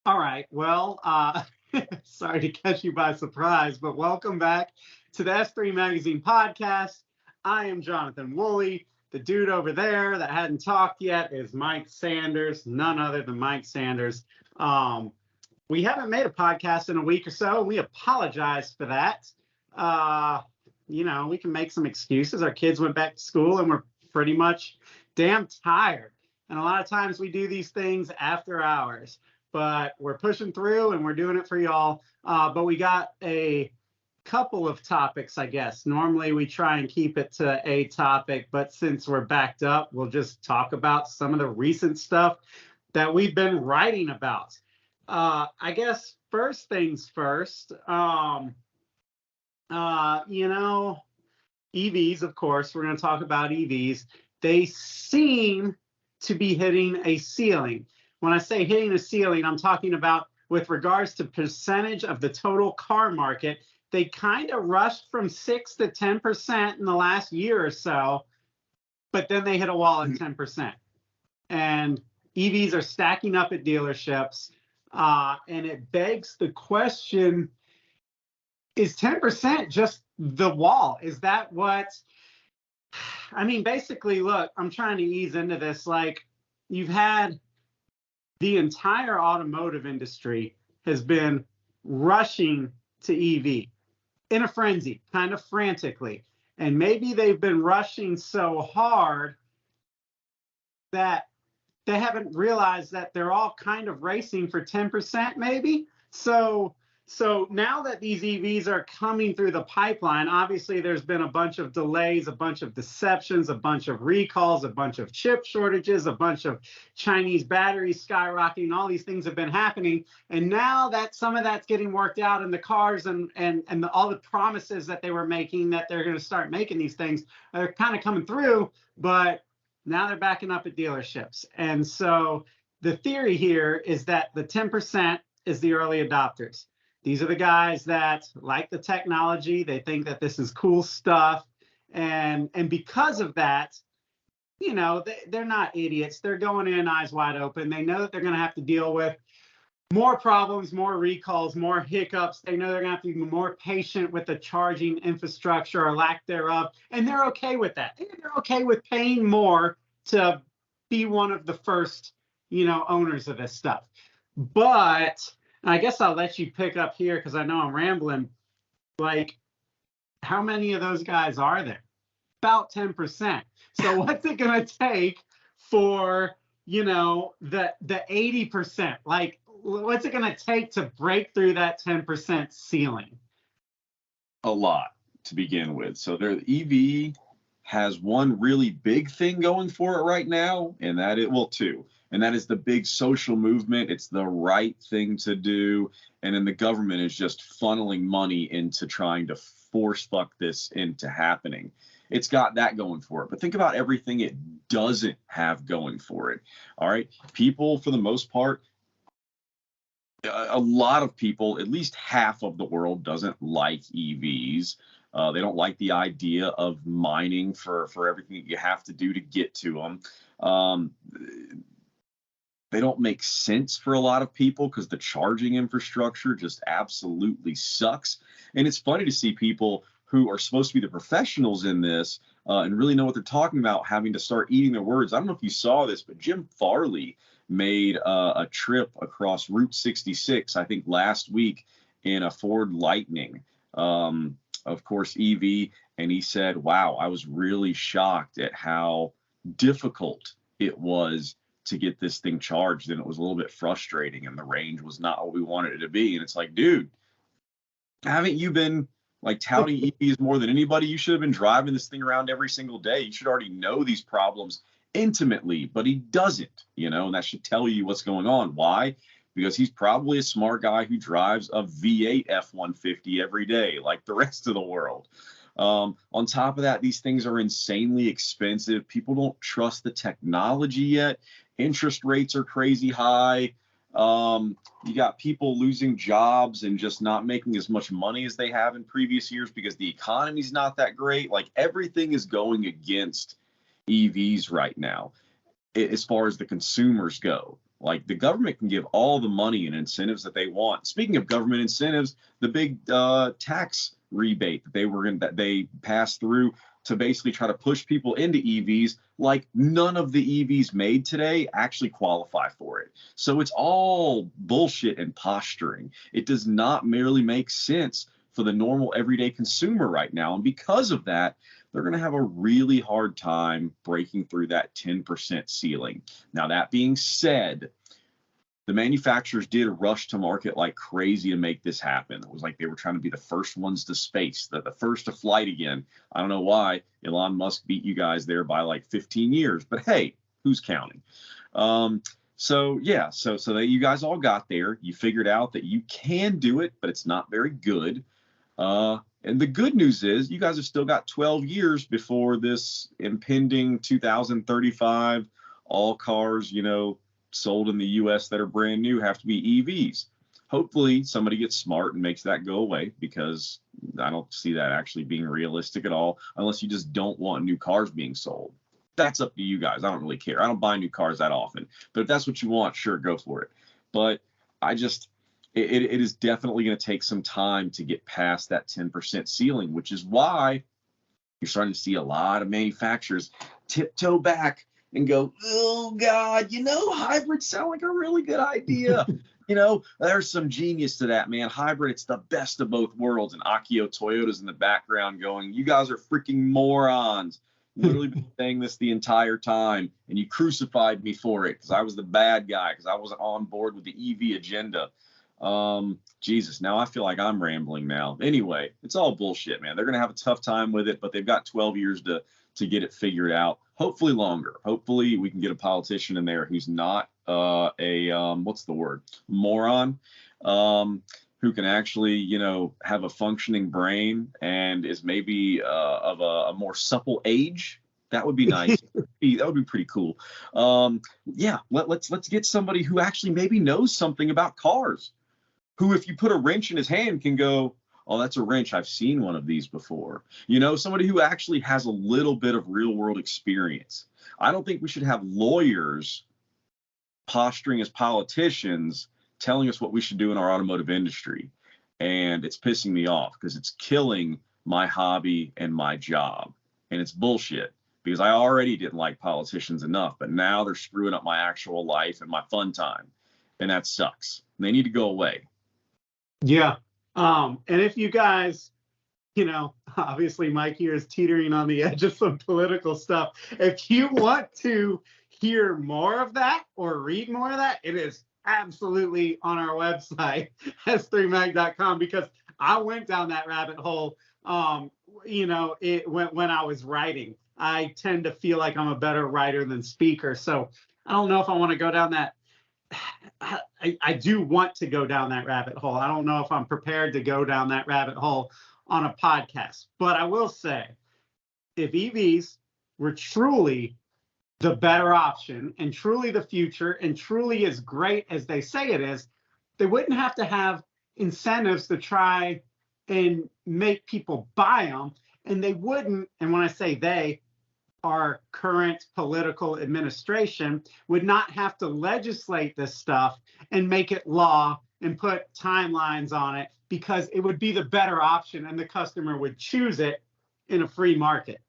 All right. Well, sorry to catch you by surprise, but welcome back to the S3 Magazine podcast. I am Jonathan Woolley. The dude over there that hadn't talked yet is Mike Sanders, none other than Mike Sanders. Um, we haven't made a podcast in a week or so. We apologize for that. Uh, we can make some excuses. Our kids went back to school and we're pretty much damn tired. And a lot of times we do these things after hours, but we're pushing through and we're doing it for y'all. But we got a couple of topics, I guess. Normally we try and keep it to a topic, but since we're backed up, we'll just talk about some of the recent stuff that we've been writing about. I guess first things first, EVs, of course, we're going to talk about EVs. They seem to be hitting a ceiling. When I say hitting a ceiling, I'm talking about with regards to percentage of the total car market. They kind of rushed from 6 to 10% in the last year or so, but then they hit a wall at 10%. And EVs are stacking up at dealerships. And it begs the question, is 10% just the wall? Is that what, I mean, basically, look, I'm trying to ease into this. Like, you've had the entire automotive industry has been rushing to EV in a frenzy, kind of frantically. And maybe they've been rushing so hard that they haven't realized that they're all kind of racing for 10% maybe. So now that these EVs are coming through the pipeline, obviously there's been a bunch of delays, a bunch of deceptions, a bunch of recalls, a bunch of chip shortages, a bunch of Chinese batteries skyrocketing. All these things have been happening. And now that some of that's getting worked out in the cars and all the promises that they were making that they're going to start making these things are kind of coming through, but now they're backing up at dealerships. And so the theory here is that the 10% is the early adopters. These are the guys that like the technology. They think that this is cool stuff. And because of that, they're not idiots. They're going in eyes wide open. They know that they're going to have to deal with more problems, more recalls, more hiccups. They know they're going to have to be more patient with the charging infrastructure or lack thereof. And they're okay with that. They're okay with paying more to be one of the first, owners of this stuff. But I guess I'll let you pick up here because I know I'm rambling. Like, how many of those guys are there? About 10%. So what's it going to take for, the 80%? Like, what's it going to take to break through that 10% ceiling? A lot to begin with. So the EV has one really big thing going for it right now, and that two. And that is the big social movement. It's the right thing to do. And then the government is just funneling money into trying to force fuck this into happening. It's got that going for it. But think about everything it doesn't have going for it. All right. People, for the most part, a lot of people, at least half of the world, doesn't like EVs. They don't like the idea of mining for everything that you have to do to get to them. They don't make sense for a lot of people because the charging infrastructure just absolutely sucks. And it's funny to see people who are supposed to be the professionals in this and really know what they're talking about having to start eating their words. I don't know if you saw this, but Jim Farley made a trip across Route 66, I think last week, in a Ford Lightning, of course, EV. And he said, wow, I was really shocked at how difficult it was to get this thing charged, and it was a little bit frustrating, and the range was not what we wanted it to be. And it's like, dude, haven't you been like touting EVs more than anybody? You should have been driving this thing around every single day. You should already know these problems intimately, but he doesn't, and that should tell you what's going on. Why? Because he's probably a smart guy who drives a V8 F-150 every day, like the rest of the world. On top of that, these things are insanely expensive. People don't trust the technology yet. Interest rates are crazy high. You got people losing jobs and just not making as much money as they have in previous years because the economy's not that great. Like, everything is going against EVs right now as far as the consumers go. Like, the government can give all the money and incentives that they want. Speaking of government incentives, the big tax rebate that they passed through to basically try to push people into EVs, like, none of the EVs made today actually qualify for it. So it's all bullshit and posturing. It does not merely make sense for the normal everyday consumer right now. And because of that, they're going to have a really hard time breaking through that 10% ceiling. Now, that being said, the manufacturers did rush to market like crazy to make this happen. It was like they were trying to be the first ones to space, the first to flight again. I don't know why Elon Musk beat you guys there by like 15 years, but hey, who's counting? So that you guys all got there. You figured out that you can do it, but it's not very good. And the good news is you guys have still got 12 years before this impending 2035, all cars, sold in the US that are brand new have to be EVs. Hopefully somebody gets smart and makes that go away, because I don't see that actually being realistic at all, unless you just don't want new cars being sold. That's up to you guys. I don't really care. I don't buy new cars that often, but if that's what you want, sure, go for it. But it is definitely going to take some time to get past that 10% ceiling, which is why you're starting to see a lot of manufacturers tiptoe back and go, oh God, hybrids sound like a really good idea. There's some genius to that, man. Hybrid, it's the best of both worlds. And Akio Toyota's in the background going, you guys are freaking morons. Literally been saying this the entire time, and you crucified me for it because I was the bad guy, because I wasn't on board with the EV agenda. Jesus, now I feel like I'm rambling now. Anyway, it's all bullshit, man. They're going to have a tough time with it, but they've got 12 years to get it figured out. Hopefully longer. Hopefully we can get a politician in there who's not what's the word? Moron, who can actually, have a functioning brain and is maybe of a more supple age. That would be nice. That would be pretty cool. Let's get somebody who actually maybe knows something about cars, who, if you put a wrench in his hand, can go, oh, that's a wrench. I've seen one of these before. Somebody who actually has a little bit of real world experience. I don't think we should have lawyers posturing as politicians telling us what we should do in our automotive industry. And it's pissing me off because it's killing my hobby and my job. And it's bullshit, because I already didn't like politicians enough, but now they're screwing up my actual life and my fun time. And that sucks. They need to go away. Yeah. And if you guys, obviously Mike here is teetering on the edge of some political stuff. If you want to hear more of that or read more of that, it is absolutely on our website, s3mag.com, because I went down that rabbit hole, when I was writing. I tend to feel like I'm a better writer than speaker. So I don't know if I want to go down that. I do want to go down that rabbit hole. I don't know if I'm prepared to go down that rabbit hole on a podcast. But I will say, if EVs were truly the better option and truly the future and truly as great as they say it is, they wouldn't have to have incentives to try and make people buy them. And they wouldn't, and when I say they, our current political administration would not have to legislate this stuff and make it law and put timelines on it, because it would be the better option and the customer would choose it in a free market.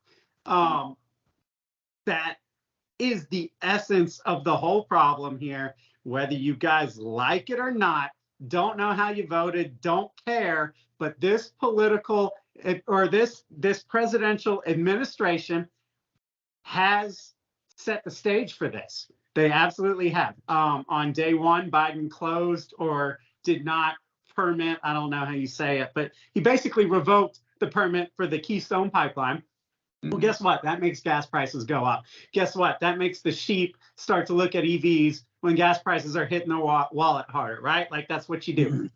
That is the essence of the whole problem here. Whether you guys like it or not, don't know how you voted, don't care, but this political or this presidential administration has set the stage for this. They absolutely have. On day one, Biden closed or did not permit, I don't know how you say it, but he basically revoked the permit for the Keystone Pipeline. Well, guess what? That makes gas prices go up. Guess what? That makes the sheep start to look at EVs when gas prices are hitting their wallet harder, right? Like, that's what you do.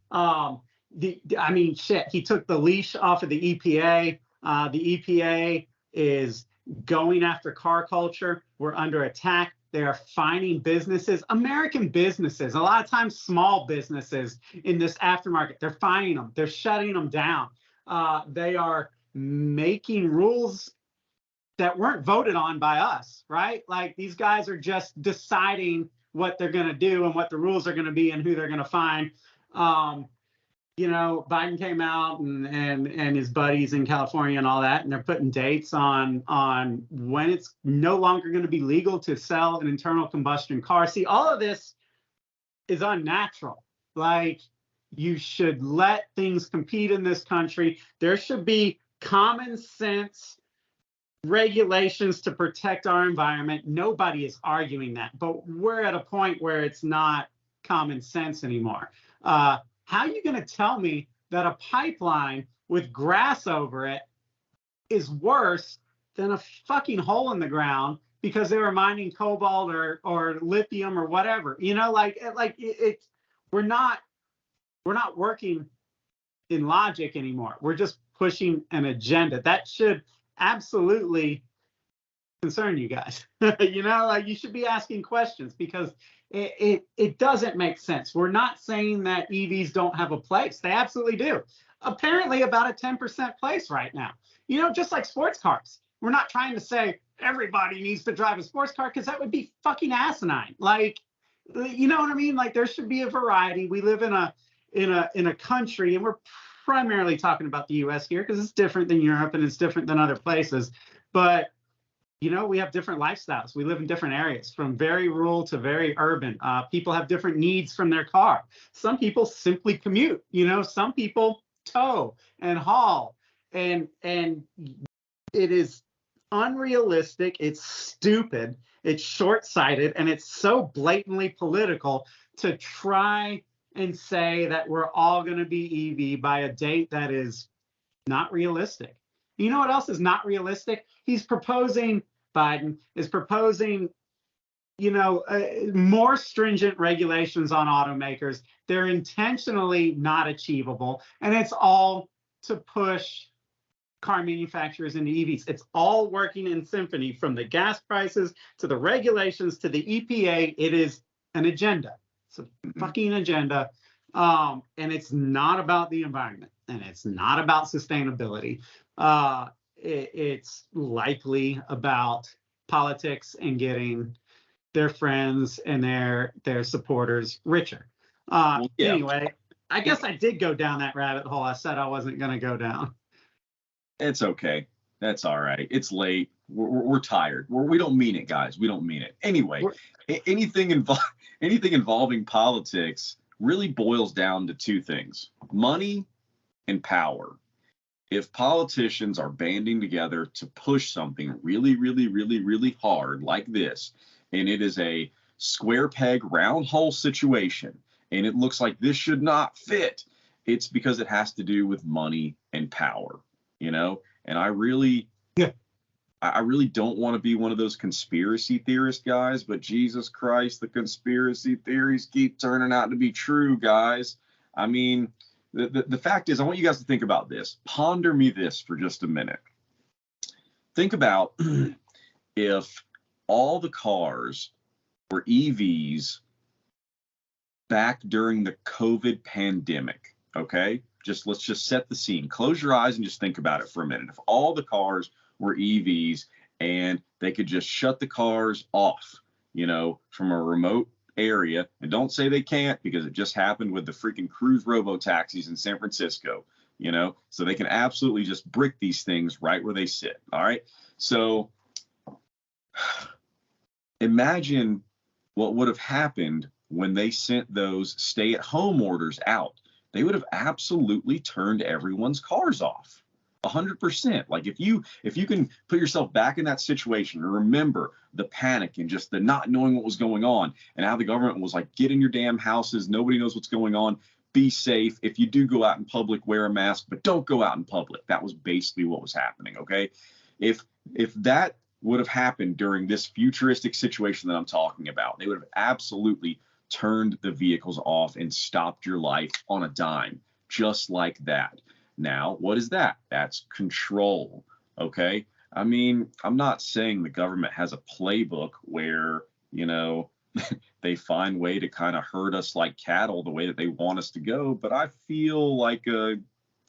Shit, he took the leash off of the EPA. The EPA is going after car culture. We're under attack. They are fining businesses, American businesses, a lot of times small businesses in this aftermarket. They're fining them. They're shutting them down. They are making rules that weren't voted on by us, right? Like, these guys are just deciding what they're going to do and what the rules are going to be and who they're going to find. Biden came out and his buddies in California and all that, and they're putting dates on when it's no longer going to be legal to sell an internal combustion car. See, all of this is unnatural. Like, you should let things compete in this country. There should be common sense regulations to protect our environment. Nobody is arguing that, but we're at a point where it's not common sense anymore. How are you going to tell me that a pipeline with grass over it is worse than a fucking hole in the ground because they were mining cobalt or lithium or whatever? We're not working in logic anymore. We're just pushing an agenda that should absolutely concern you guys. You should be asking questions because it doesn't make sense. We're not saying that EVs don't have a place. They absolutely do. Apparently about a 10% place right now. Just like sports cars. We're not trying to say everybody needs to drive a sports car because that would be fucking asinine. You know what I mean? There should be a variety. We live in a country, and we're primarily talking about the US here because it's different than Europe and it's different than other places. But we have different lifestyles. We live in different areas, from very rural to very urban. People have different needs from their car. Some people simply commute. Some people tow and haul, and it is unrealistic. It's stupid. It's short-sighted, and it's so blatantly political to try and say that we're all going to be EV by a date that is not realistic. You know what else is not realistic? Biden is proposing, more stringent regulations on automakers. They're intentionally not achievable, and it's all to push car manufacturers into EVs. It's all working in symphony, from the gas prices to the regulations to the EPA. It is an agenda. It's a fucking agenda. And it's not about the environment, and it's not about sustainability. It's likely about politics and getting their friends and their supporters richer. Anyway, I guess I did go down that rabbit hole I said I wasn't going to go down. It's okay. That's all right. It's late. We're tired. We don't mean it, guys. We don't mean it. Anyway, anything involving politics really boils down to two things: money and power. If politicians are banding together to push something really, really, really, really hard like this, and it is a square peg, round hole situation, and it looks like this should not fit, it's because it has to do with money and power, And I really don't want to be one of those conspiracy theorist guys, but Jesus Christ, the conspiracy theories keep turning out to be true, guys. I mean, the fact is, I want you guys to think about this. Ponder me this for just a minute. Think about if all the cars were EVs back during the COVID pandemic, okay? Let's just set the scene. Close your eyes and just think about it for a minute. If all the cars were EVs and they could just shut the cars off, from a remote area, and don't say they can't, because it just happened with the freaking cruise robo taxis in San Francisco, so they can absolutely just brick these things right where they sit. All right. So imagine what would have happened when they sent those stay-at-home orders out. They would have absolutely turned everyone's cars off. 100%. If you can put yourself back in that situation and remember the panic and just the not knowing what was going on, and how the government was like, get in your damn houses, nobody knows what's going on, be safe. If you do go out in public, wear a mask, but don't go out in public. That was basically what was happening. Okay. If that would have happened during this futuristic situation that I'm talking about, they would have absolutely turned the vehicles off and stopped your life on a dime, just like that. Now, what is that? That's control. Okay. I mean, I'm not saying the government has a playbook where, they find way to kind of herd us like cattle the way that they want us to go, but I feel like a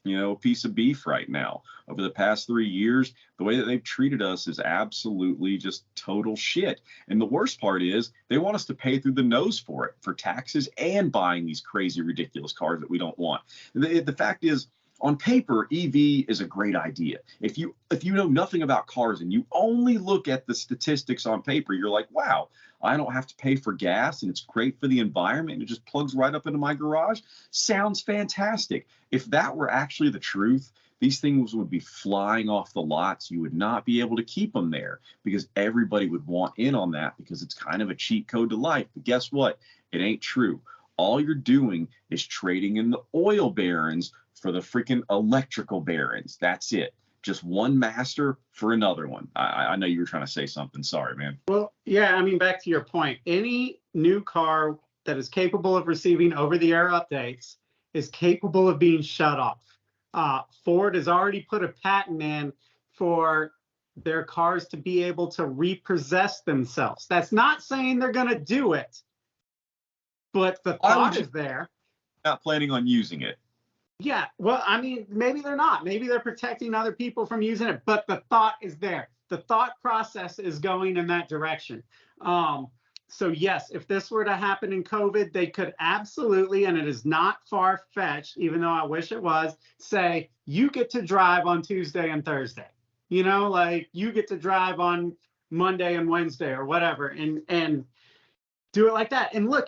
a piece of beef right now. Over the past 3 years, the way that they've treated us is absolutely just total shit. And the worst part is they want us to pay through the nose for it, for taxes and buying these crazy, ridiculous cars that we don't want. The fact is, on paper, EV is a great idea. If you know nothing about cars and you only look at the statistics on paper, you're like, wow, I don't have to pay for gas and it's great for the environment and it just plugs right up into my garage. Sounds fantastic. If that were actually the truth, these things would be flying off the lots. You would not be able to keep them there because everybody would want in on that because it's kind of a cheat code to life. But guess what? It ain't true. All you're doing is trading in the oil barons for the freaking electrical barons. That's it. Just one master for another one. I know you were trying to say something. Sorry, man. Well, yeah, I mean, back to your point, any new car that is capable of receiving over-the-air updates is capable of being shut off. Ford has already put a patent in for their cars to be able to repossess themselves. That's not saying they're going to do it, but the thought is there. Not planning on using it. Yeah, well, I mean, maybe they're not. Maybe they're protecting other people from using it, but the thought is there. The thought process is going in that direction. So yes, if this were to happen in COVID, they could absolutely, and it is not far-fetched, even though I wish it was, say, you get to drive on Tuesday and Thursday. Like you get to drive on Monday and Wednesday or whatever, and do it like that. And look,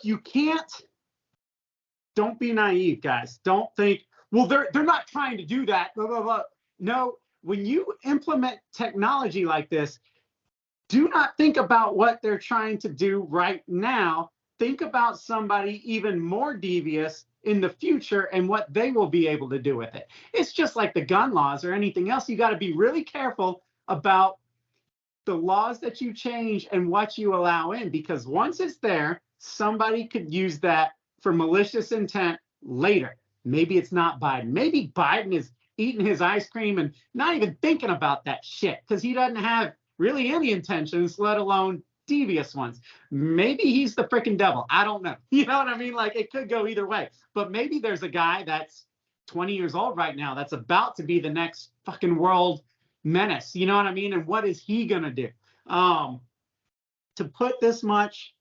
don't be naive, guys. Don't think, well, they're not trying to do that, blah, blah, blah. No, when you implement technology like this, do not think about what they're trying to do right now. Think about somebody even more devious in the future and what they will be able to do with it. It's just like the gun laws or anything else. You got to be really careful about the laws that you change and what you allow in, because once it's there, somebody could use that for malicious intent later. Maybe it's not Biden. Maybe Biden is eating his ice cream and not even thinking about that shit because he doesn't have really any intentions, let alone devious ones. Maybe he's the freaking devil. I don't know. You know what I mean? Like, it could go either way. But maybe there's a guy that's 20 years old right now that's about to be the next fucking world menace. You know what I mean? And what is he going to do? To put this much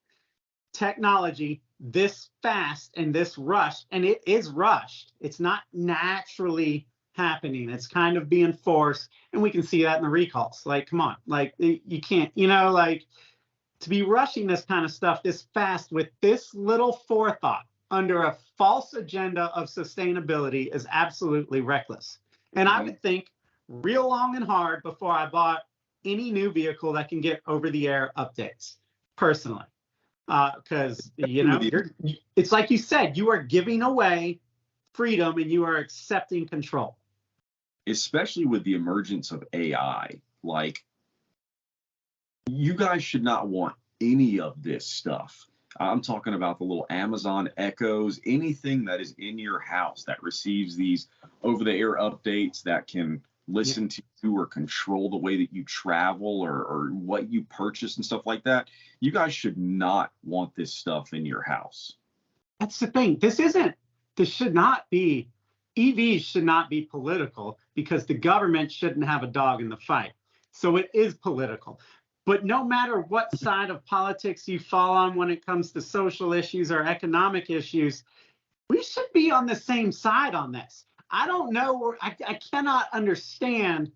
technology this fast and this rushed, and it is rushed. It's not naturally happening. It's kind of being forced, and we can see that in the recalls. Like, come on, like you can't, like to be rushing this kind of stuff this fast with this little forethought under a false agenda of sustainability is absolutely reckless. And I would think real long and hard before I bought any new vehicle that can get over-the-air updates, personally. Because it's like you said, you are giving away freedom and you are accepting control. Especially with the emergence of AI, like you guys should not want any of this stuff. I'm talking about the little Amazon Echoes, anything that is in your house that receives these over-the-air updates that can listen to you or control the way that you travel or what you purchase and stuff like that. You guys should not want this stuff in your house. That's the thing. This should not be, EVs should not be political because the government shouldn't have a dog in the fight. So it is political. But no matter what side of politics you fall on when it comes to social issues or economic issues, we should be on the same side on this. I don't know, I cannot understand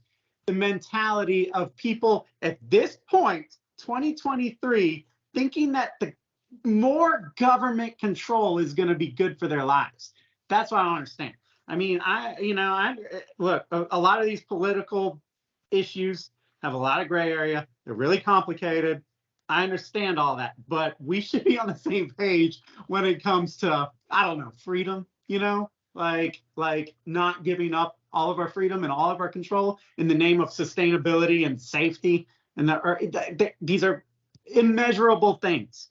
the mentality of people at this point, 2023, thinking that the more government control is going to be good for their lives. That's what I don't understand. I mean, look, a lot of these political issues have a lot of gray area. They're really complicated. I understand all that, but we should be on the same page when it comes to, I don't know, freedom, like not giving up all of our freedom and all of our control in the name of sustainability and safety. And these are immeasurable things.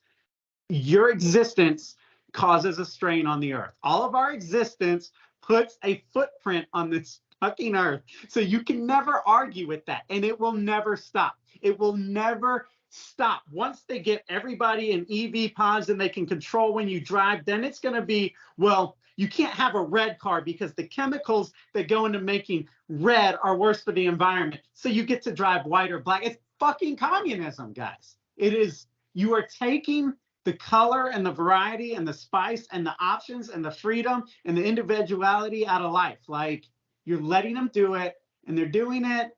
Your existence causes a strain on the earth. All of our existence puts a footprint on this fucking earth. So you can never argue with that, and it will never stop. It will never stop. Once they get everybody in EV pods and they can control when you drive, then it's going to be, well, you can't have a red car because the chemicals that go into making red are worse for the environment. So you get to drive white or black. It's fucking communism, guys. It is. You are taking the color and the variety and the spice and the options and the freedom and the individuality out of life. Like, you're letting them do it, and they're doing it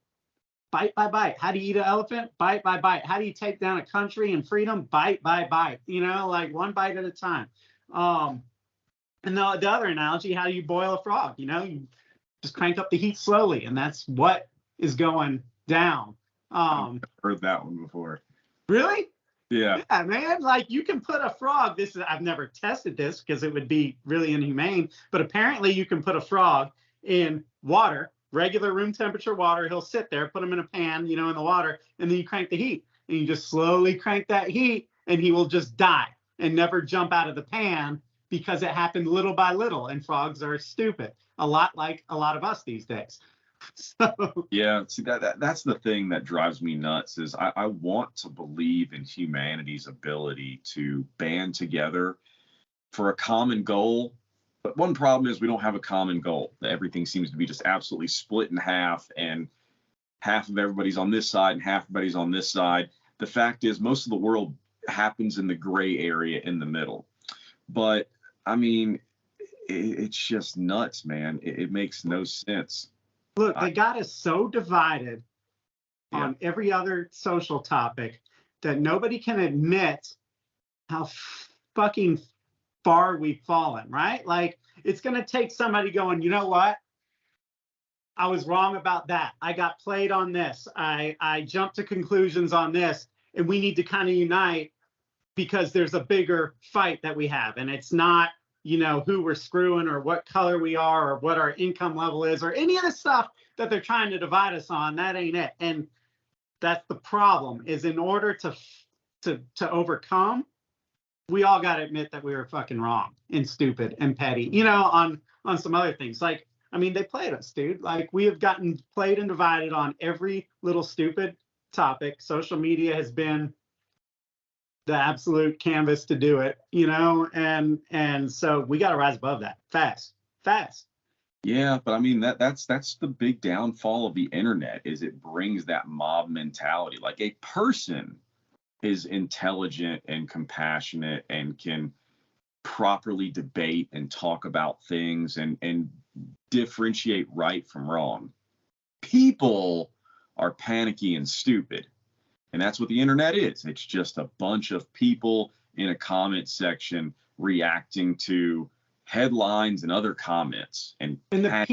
bite by bite. How do you eat an elephant? Bite by bite. How do you take down a country and freedom? Bite by bite. You know, like one bite at a time. And the other analogy, how do you boil a frog? You know, you just crank up the heat slowly, and that's what is going down. I've heard that one before. Really? Yeah. Yeah, man. Like, you can put a frog. I've never tested this because it would be really inhumane. But apparently, you can put a frog in water, regular room temperature water. He'll sit there, put him in a pan, you know, in the water, and then you crank the heat, and you just slowly crank that heat, and he will just die and never jump out of the pan because it happened little by little. And frogs are stupid, a lot like a lot of us these days. So Yeah, see that's the thing that drives me nuts is I want to believe in humanity's ability to band together for a common goal. But one problem is we don't have a common goal. Everything seems to be just absolutely split in half, and half of everybody's on this side and half everybody's on this side. The fact is most of the world happens in the gray area in the middle. But I mean, it's just nuts, man. It makes no sense. look, they got us so divided on every other social topic that nobody can admit how fucking far we've fallen, right? Like, it's going to take somebody going, you know what? I was wrong about that. I got played on this. I jumped to conclusions on this, and we need to kind of unite because there's a bigger fight that we have. And it's not, you know, who we're screwing or what color we are or what our income level is or any of the stuff that they're trying to divide us on. That ain't it. And that's the problem, is in order to overcome, we all got to admit that we were fucking wrong and stupid and petty, you know, on some other things. Like, I mean, they played us, dude. Like, we have gotten played and divided on every little stupid topic. Social media has been the absolute canvas to do it, you know, and so we got to rise above that fast. Yeah, but I mean that's the big downfall of the internet is it brings that mob mentality. Like, a person is intelligent and compassionate and can properly debate and talk about things and differentiate right from wrong. People are panicky and stupid. And that's what the internet is. It's just a bunch of people in a comment section reacting to headlines and other comments. And the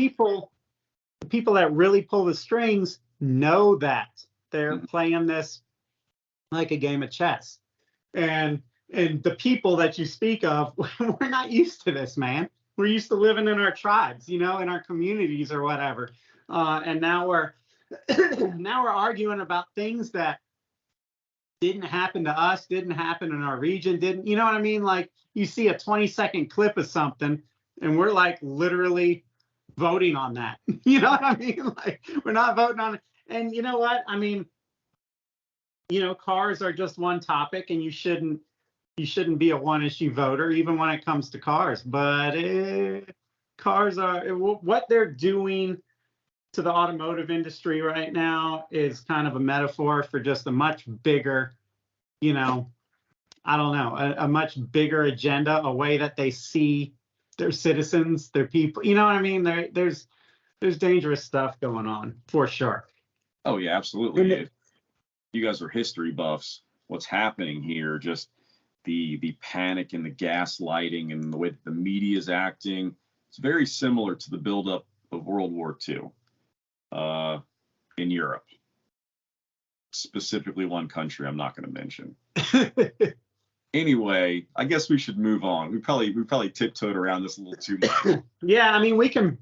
people that really pull the strings know that they're playing this like a game of chess. And the people that you speak of, we're not used to this, man. We're used to living in our tribes, you know, in our communities or whatever. And now we're arguing about things that didn't happen to us, didn't happen in our region, didn't, you know what I mean? Like, you see a 20-second clip of something and we're like literally voting on that. You know what I mean? Like, we're not voting on it. And you know what? I mean, you know, cars are just one topic, and you shouldn't be a one-issue voter even when it comes to cars. But cars are, what they're doing to the automotive industry right now is kind of a metaphor for just a much bigger, you know, I don't know, a much bigger agenda, a way that they see their citizens, their people. You know what I mean? There's dangerous stuff going on for sure. Oh yeah, absolutely. You guys are history buffs. What's happening here? Just the panic and the gaslighting and the way that the media is acting. It's very similar to the buildup of World War II in Europe. Specifically one country I'm not going to mention. Anyway, I guess we should move on. We probably tiptoed around this a little too much. Yeah, I mean, we can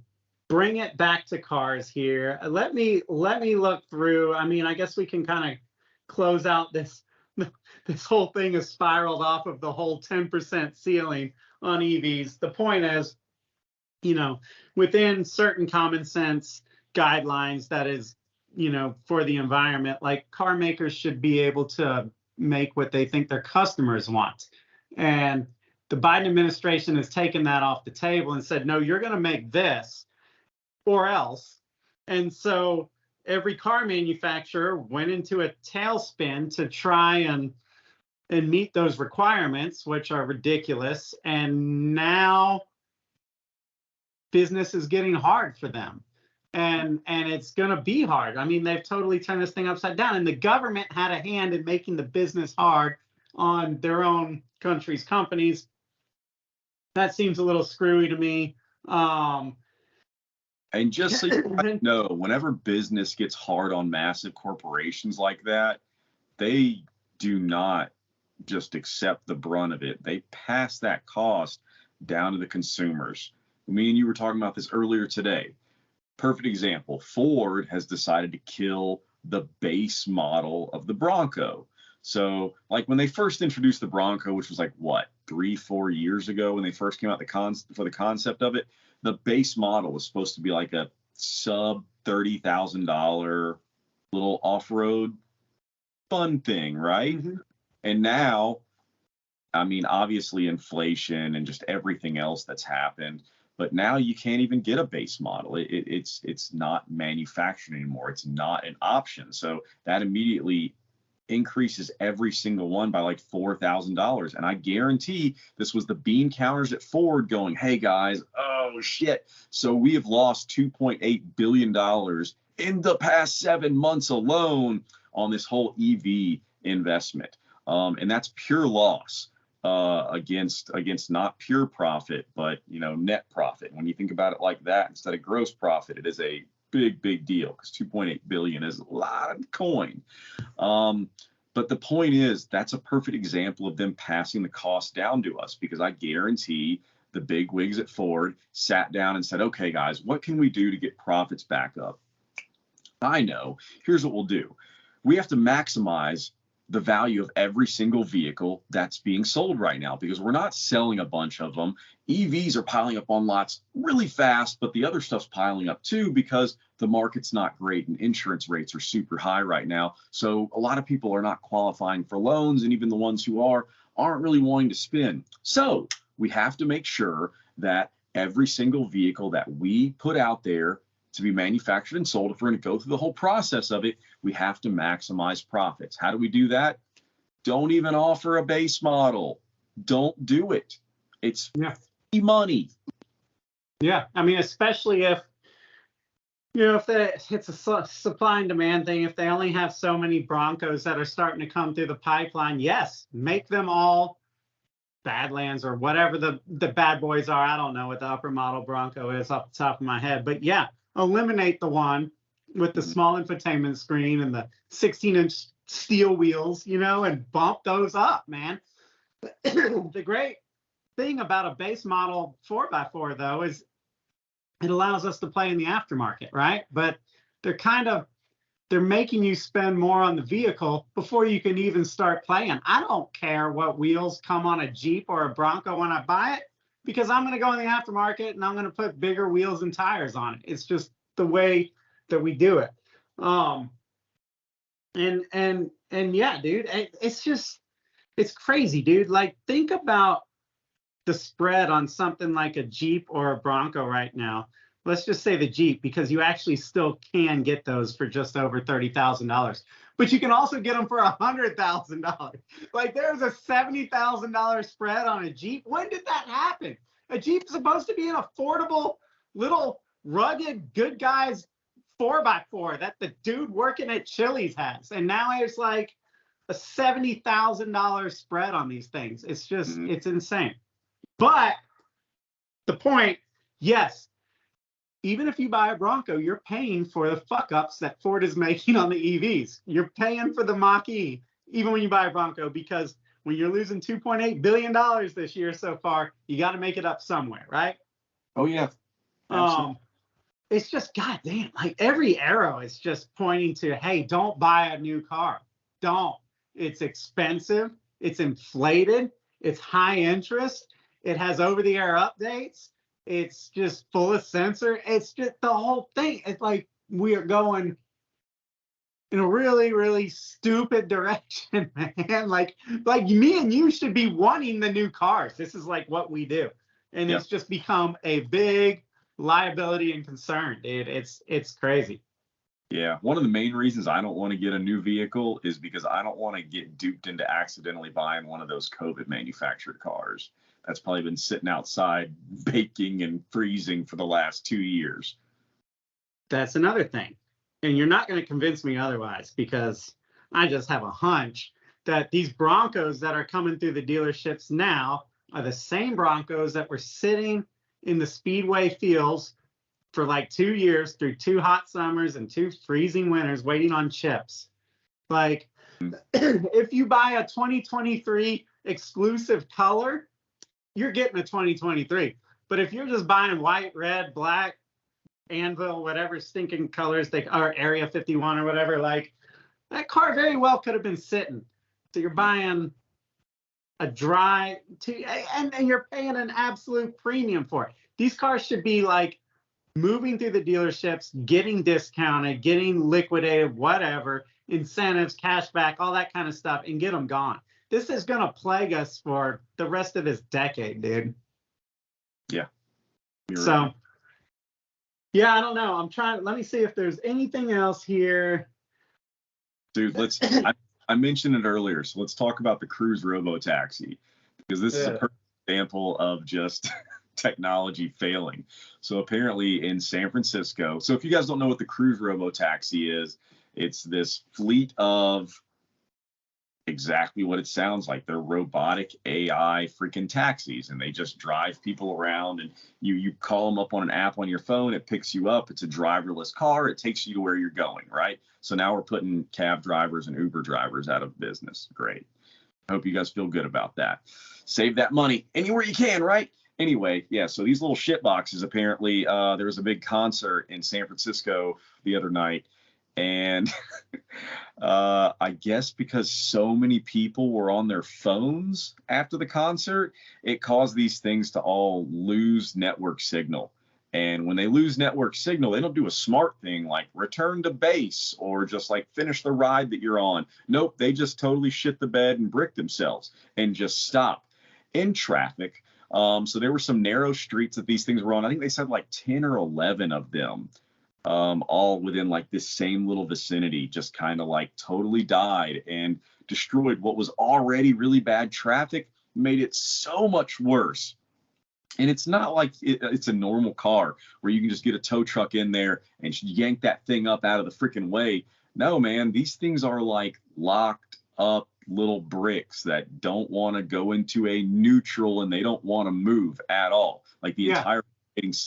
bring it back to cars here. Let me look through. I mean, I guess we can kind of close out this whole thing has spiraled off of the whole 10% ceiling on EVs. The point is, you know, within certain common sense guidelines, that is, you know, for the environment, like, car makers should be able to make what they think their customers want. And The Biden administration has taken that off the table and said, no, you're going to make this or else. And so every car manufacturer went into a tailspin to try and meet those requirements, which are ridiculous. And now business is getting hard for them. And it's going to be hard. I mean, they've totally turned this thing upside down. And the government had a hand in making the business hard on their own country's companies. That seems a little screwy to me. And just so you know, whenever business gets hard on massive corporations like that, they do not just accept the brunt of it. They pass that cost down to the consumers. Me and you were talking about this earlier today. Perfect example. Ford has decided to kill the base model of the Bronco. So like when they first introduced the Bronco, which was like what, 3-4 years ago when they first came out for the concept of it, the base model was supposed to be like a sub $30,000 little off-road fun thing, right? Mm-hmm. And now, I mean, obviously inflation and just everything else that's happened, but now you can't even get a base model. It's not manufactured anymore. It's not an option. So that immediately increases every single one by like $4,000. And I guarantee this was the bean counters at Ford going, hey guys, oh shit. So we have lost $2.8 billion in the past 7 months alone on this whole EV investment. And that's pure loss against not pure profit, but net profit. When you think about it like that, instead of gross profit, it is a big deal because 2.8 billion is a lot of coin. But the point is, that's a perfect example of them passing the cost down to us, because I guarantee the big wigs at Ford sat down and said, okay, guys, what can we do to get profits back up? I know. Here's what we'll do. We have to maximize the value of every single vehicle that's being sold right now, because we're not selling a bunch of them. EVs are piling up on lots really fast, but the other stuff's piling up too because the market's not great and insurance rates are super high right now. So a lot of people are not qualifying for loans, and even the ones who aren't really wanting to spend. So we have to make sure that every single vehicle that we put out there to be manufactured and sold, if we're going to go through the whole process of it, we have to maximize profits. How do we do that? Don't even offer a base model. Don't do it. It's free money. Yeah, I mean, especially if it's a supply and demand thing. If they only have so many Broncos that are starting to come through the pipeline, yes, make them all Badlands or whatever the bad boys are. I don't know what the upper model Bronco is off the top of my head, but yeah, eliminate the one with the small infotainment screen and the 16-inch steel wheels, and bump those up, man. The great thing about a base model 4x4 though is it allows us to play in the aftermarket, right? But they're making you spend more on the vehicle before you can even start playing. I don't care what wheels come on a Jeep or a Bronco when I buy it, because I'm going to go in the aftermarket and I'm going to put bigger wheels and tires on it. It's just the way that we do it. And yeah, dude, it's crazy, dude. Like, think about the spread on something like a Jeep or a Bronco right now. Let's just say the Jeep, because you actually still can get those for just over $30,000, but you can also get them for $100,000. Like, there's a $70,000 spread on a Jeep. When did that happen? A Jeep's supposed to be an affordable little rugged good guys 4x4 that the dude working at Chili's has, and now it's like a $70,000 spread on these things. It's just it's insane. But the point, yes, even if you buy a Bronco, you're paying for the fuck ups that Ford is making on the EVs. You're paying for the Mach-E, even when you buy a Bronco, because when you're losing $2.8 billion this year so far, you got to make it up somewhere, right? Oh, yeah. Absolutely. It's just, goddamn, like every arrow is just pointing to, hey, don't buy a new car. Don't. It's expensive. It's inflated. It's high interest. It has over-the-air updates. It's just full of sensor. It's just the whole thing. It's like we are going in a really, really stupid direction, man. Like me and you should be wanting the new cars. This is like what we do. And Yeah. it's just become a big liability and concern, dude. It's crazy. Yeah. One of the main reasons I don't want to get a new vehicle is because I don't want to get duped into accidentally buying one of those COVID manufactured cars. That's probably been sitting outside baking and freezing for the last 2 years. That's another thing. And you're not going to convince me otherwise, because I just have a hunch that these Broncos that are coming through the dealerships now are the same Broncos that were sitting in the Speedway fields for like 2 years through 2 hot summers and 2 freezing winters waiting on chips. Like, if you buy a 2023 exclusive color, you're getting a 2023. But if you're just buying white, red, black, Anvil, whatever stinking colors they are, Area 51 or whatever, like, that car very well could have been sitting. So you're buying a dry, and you're paying an absolute premium for it. These cars should be like moving through the dealerships, getting discounted, getting liquidated, whatever, incentives, cash back, all that kind of stuff, and get them gone. This is going to plague us for the rest of this decade, dude. Yeah. So, right. Yeah, I don't know. I'm trying. Let me see if there's anything else here. Dude, I mentioned it earlier, so let's talk about the Cruise Robotaxi, because this is a perfect example of just technology failing. So apparently in San Francisco, so if you guys don't know what the Cruise Robotaxi is, it's this fleet of exactly what it sounds like. They're robotic AI freaking taxis, and they just drive people around, and you call them up on an app on your phone, it picks you up, it's a driverless car, it takes you to where you're going, right? So now we're putting cab drivers and Uber drivers out of business. Great. I hope you guys feel good about that. Save that money anywhere you can, right? Anyway, yeah, so these little shit boxes, apparently there was a big concert in San Francisco the other night, and I guess because so many people were on their phones after the concert, it caused these things to all lose network signal. And when they lose network signal, they don't do a smart thing like return to base or just like finish the ride that you're on. Nope, they just totally shit the bed and brick themselves and just stop in traffic. So there were some narrow streets that these things were on. I think they said like 10 or 11 of them. All within like this same little vicinity, just kind of like totally died and destroyed what was already really bad traffic, made it so much worse. And it's not like it's a normal car where you can just get a tow truck in there and yank that thing up out of the freaking way. No, man, these things are like locked up little bricks that don't want to go into a neutral, and they don't want to move at all. Like the entire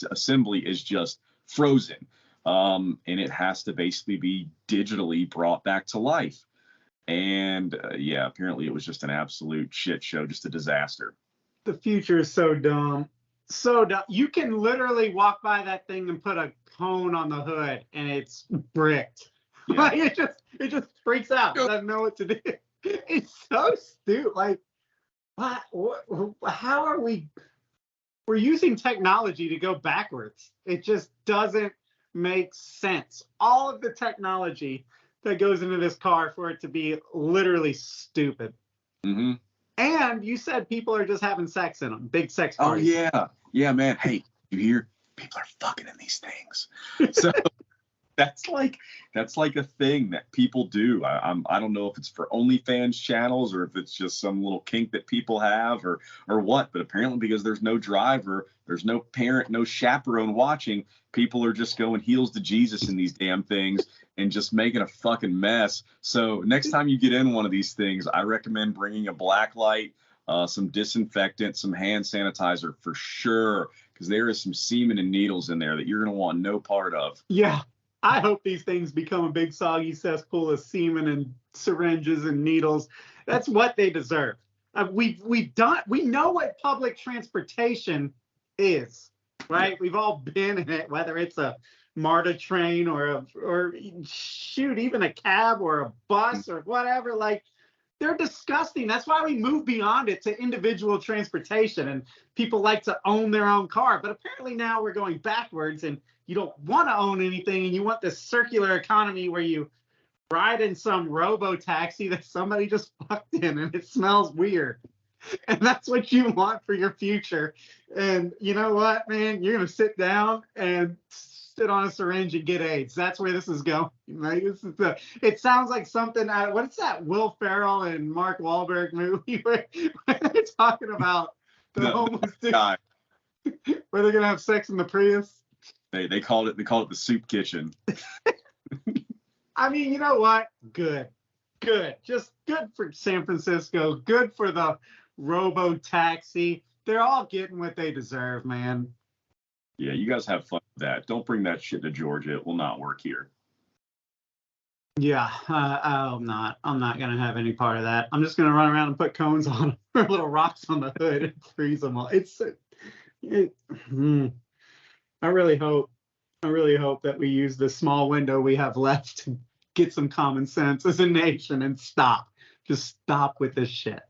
assembly is just frozen. And it has to basically be digitally brought back to life. And apparently it was just an absolute shit show, just a disaster. The future is so dumb. So dumb. You can literally walk by that thing and put a cone on the hood and it's bricked. Yeah. Like it just freaks out. It doesn't know what to do. It's so stupid. Like, how are we're using technology to go backwards? It just doesn't makes sense. All of the technology that goes into this car for it to be literally stupid. Mm-hmm. And you said people are just having sex in them, big sex parties. Oh yeah, man. Hey, you hear? People are fucking in these things. So that's like a thing that people do. I don't know if it's for OnlyFans channels or if it's just some little kink that people have or what. But apparently, because there's no driver, there's no parent, no chaperone watching, people are just going heels to Jesus in these damn things and just making a fucking mess. So next time you get in one of these things, I recommend bringing a black light, some disinfectant, some hand sanitizer for sure, because there is some semen and needles in there that you're going to want no part of. Yeah. I hope these things become a big soggy cesspool of semen and syringes and needles. That's what they deserve. We know what public transportation is, right? Yeah. We've all been in it, whether it's a MARTA train or shoot, even a cab or a bus or whatever. Like, they're disgusting. That's why we move beyond it to individual transportation, and people like to own their own car. But apparently now we're going backwards, and you don't want to own anything, and you want this circular economy where you ride in some robo taxi that somebody just fucked in and it smells weird. And that's what you want for your future. And you know what, man? You're gonna sit down and sit on a syringe and get AIDS. That's where this is going. Like, it sounds like something out of, what's that Will Ferrell and Mark Wahlberg movie where they're talking about the homeless dude, guy. where they're gonna have sex in the Prius. They called it the soup kitchen. I mean, you know what? Good. Just good for San Francisco. Good for the robo taxi. They're all getting what they deserve, man. Yeah, you guys have fun with that. Don't bring that shit to Georgia. It will not work here. Yeah, I'm not. I'm not gonna have any part of that. I'm just gonna run around and put cones on them, or little rocks on the hood and freeze them all. I really hope. I really hope that we use the small window we have left to get some common sense as a nation and stop. Just stop with this shit.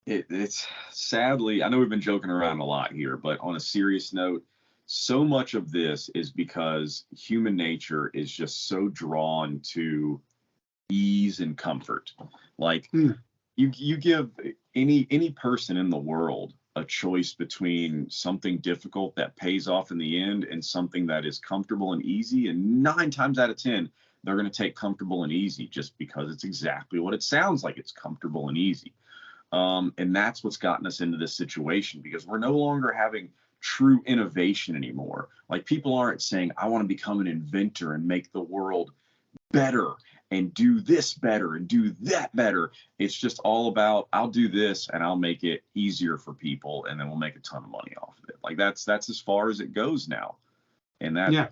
It's sadly, I know we've been joking around a lot here, but on a serious note, so much of this is because human nature is just so drawn to ease and comfort. Like you give any person in the world a choice between something difficult that pays off in the end and something that is comfortable and easy, and 9 times out of 10 they're going to take comfortable and easy just because it's exactly what it sounds like. It's comfortable and easy. And that's what's gotten us into this situation, because we're no longer having true innovation anymore. Like, people aren't saying, I want to become an inventor and make the world better and do this better and do that better. It's just all about, I'll do this and I'll make it easier for people, and then we'll make a ton of money off of it. Like, that's as far as it goes now. And that, yeah,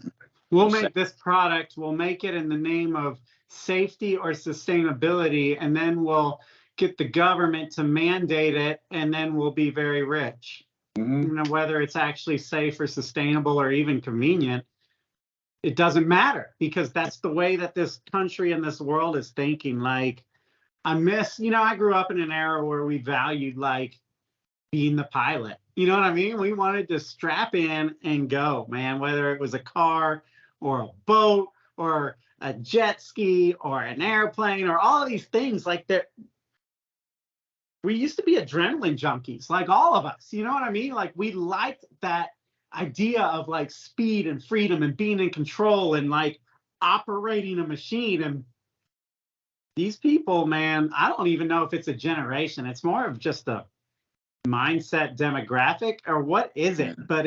we'll make this product, we'll make it in the name of safety or sustainability, and then we'll get the government to mandate it, and then we'll be very rich. Mm-hmm. You know, whether it's actually safe or sustainable or even convenient, it doesn't matter, because that's the way that this country and this world is thinking. Like, I grew up in an era where we valued like being the pilot. You know what I mean? We wanted to strap in and go, man, whether it was a car or a boat or a jet ski or an airplane or all of these things. Like, that, we used to be adrenaline junkies, like all of us. You know what I mean? Like, we liked that idea of like speed and freedom and being in control and like operating a machine. And these people, man, I don't even know if it's a generation. It's more of just a mindset demographic, or what is it? But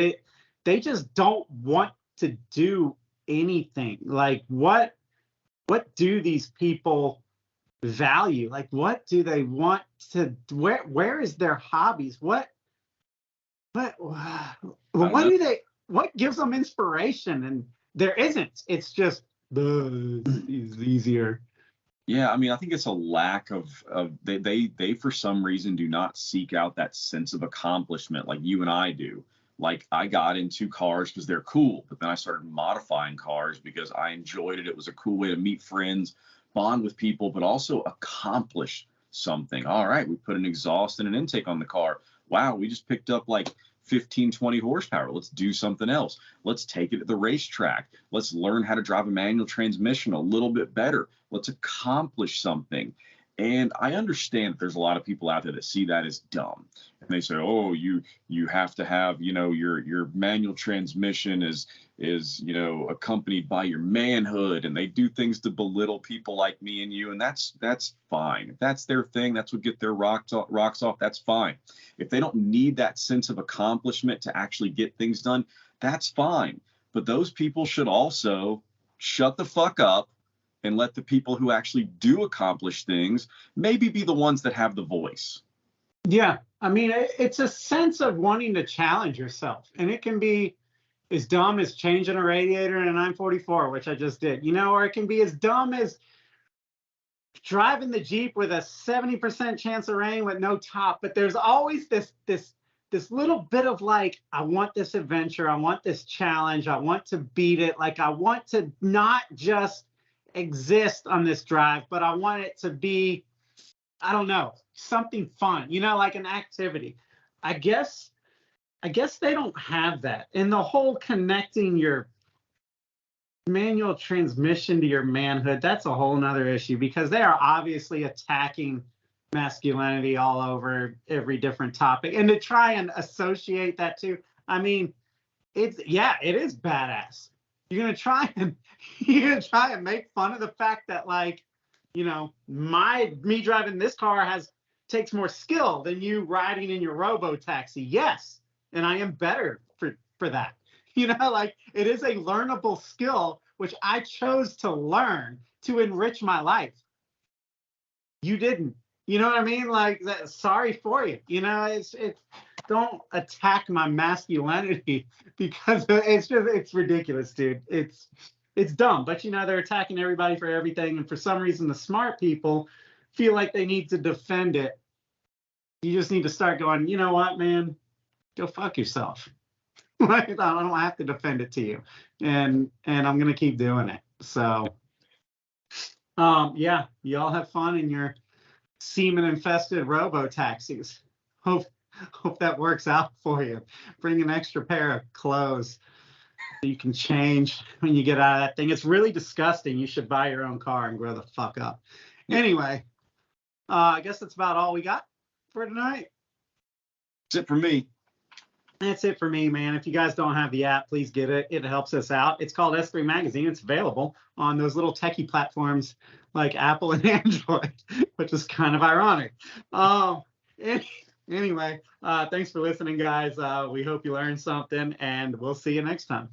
they just don't want to do anything. Like, what do these people value? Like, what do they want to, where is their hobbies? What gives them inspiration? And there isn't. It's just it's easier. Yeah, I mean, I think it's a lack of they for some reason do not seek out that sense of accomplishment like you and I do. Like, I got into cars because they're cool, but then I started modifying cars because I enjoyed it. It was a cool way to meet friends, bond with people, but also accomplish something. All right, we put an exhaust and an intake on the car. Wow, we just picked up like 15, 20 horsepower. Let's do something else. Let's take it to the racetrack. Let's learn how to drive a manual transmission a little bit better. Let's accomplish something. And I understand that there's a lot of people out there that see that as dumb. And they say, oh, you have to have, your manual transmission is accompanied by your manhood. And they do things to belittle people like me and you. And that's fine. If that's their thing, that's what get their rocks off. That's fine. If they don't need that sense of accomplishment to actually get things done, that's fine. But those people should also shut the fuck up and let the people who actually do accomplish things maybe be the ones that have the voice. Yeah. I mean, it's a sense of wanting to challenge yourself. And it can be as dumb as changing a radiator in a 944, which I just did, or it can be as dumb as driving the Jeep with a 70% chance of rain with no top. But there's always this little bit of like, I want this adventure. I want this challenge. I want to beat it. Like, I want to not just exist on this drive, but I want it to be, I don't know, something fun, like an activity. I guess they don't have that. And the whole connecting your manual transmission to your manhood, that's a whole nother issue, because they are obviously attacking masculinity all over every different topic. And to try and associate that to, I mean, it is badass. You're gonna try and make fun of the fact that, like, me driving this car takes more skill than you riding in your robo taxi. Yes, and I am better for that. Like, it is a learnable skill which I chose to learn to enrich my life. You didn't. You know what I mean? Like, that, sorry for you. It's don't attack my masculinity, because it's ridiculous, dude. It's dumb, but they're attacking everybody for everything, and for some reason the smart people feel like they need to defend it. You just need to start going, you know what, man? Go fuck yourself. Like, I don't have to defend it to you, and I'm gonna keep doing it. So, yeah, y'all have fun in your semen-infested robo taxis. Hope that works out for you. Bring an extra pair of clothes so you can change when you get out of that thing. It's really disgusting. You should buy your own car and grow the fuck up. Anyway, I guess that's about all we got for tonight. That's it for me. That's it for me, man. If you guys don't have the app, please get it. It helps us out. It's called S3 Magazine. It's available on those little techie platforms like Apple and Android, which is kind of ironic. Anyway, thanks for listening, guys. We hope you learned something, and we'll see you next time.